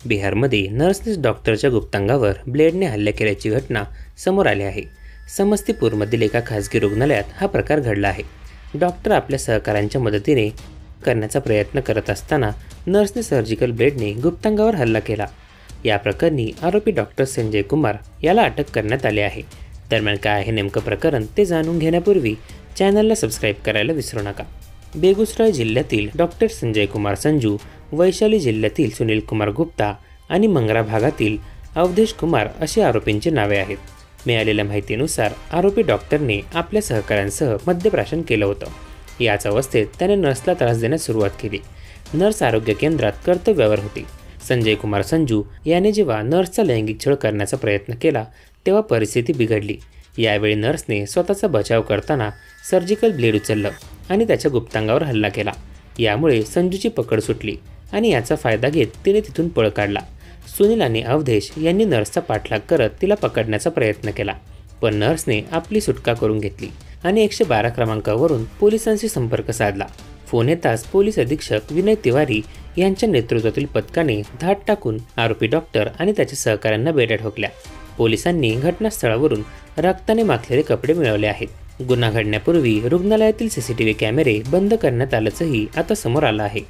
बिहारमध्ये नर्सने डॉक्टरच्या गुप्तांगावर ब्लेडने हल्ला केल्याची घटना समोर आली आहे। समस्तीपूरमधील एका खासगी रुग्णालयात हा प्रकार घडला आहे। डॉक्टर आपल्या सहकाऱ्यांच्या मदतीने करण्याचा प्रयत्न करत असताना नर्सने सर्जिकल ब्लेडने गुप्तांगावर हल्ला केला। या प्रकरणी आरोपी डॉक्टर संजय कुमार याला अटक करण्यात आली आहे। दरम्यान काय आहे नेमकं प्रकरण ते जाणून घेण्यापूर्वी चॅनलला सबस्क्राईब करायला विसरू नका। बेगूसराय जिल्ह्यातील डॉक्टर संजय कुमार संजू, वैशाली जिल्ह्यातील सुनील कुमार गुप्ता आणि मंगरा भागातील अवधेश कुमार अशी आरोपींची नावे आहेत। मिळालेल्या माहितीनुसार आरोपी डॉक्टरने आपल्या सहकाऱ्यांसह मद्यप्राशन केलं होतं। याच अवस्थेत त्याने नर्सला त्रास देण्यास सुरुवात केली। नर्स आरोग्य केंद्रात कर्तव्यावर होती। संजय कुमार संजू याने जेव्हा नर्सचा लैंगिक छळ करण्याचा प्रयत्न केला तेव्हा परिस्थिती बिघडली। यावेळी नर्सने स्वतःचा बचाव करताना सर्जिकल ब्लेड उचललं आणि त्याच्या गुप्तांगावर हल्ला केला। यामुळे संजूची पकड सुटली आणि याचा फायदा घेत तिने तिथून पळ काढला। सुनील आणि अवधेश यांनी नर्सचा पाठलाग करत तिला पकडण्याचा प्रयत्न केला, पण नर्सने आपली सुटका करून घेतली आणि 112 क्रमांकावरून पोलिसांशी संपर्क साधला। फोन येताच पोलीस अधीक्षक विनय तिवारी यांच्या नेतृत्वातील पथकाने धाड टाकून आरोपी डॉक्टर आणि त्याच्या सहकाऱ्यांना बेड्या ठोकल्या। पोलिसांनी घटनास्थळावरून रक्ताने माखलेले कपडे मिळवले आहेत। गुन्हा घडण्यापूर्वी रुग्णालयातील सीसीटीव्ही कॅमेरे बंद करण्यात आल्याचंही आता समोर आलं आहे।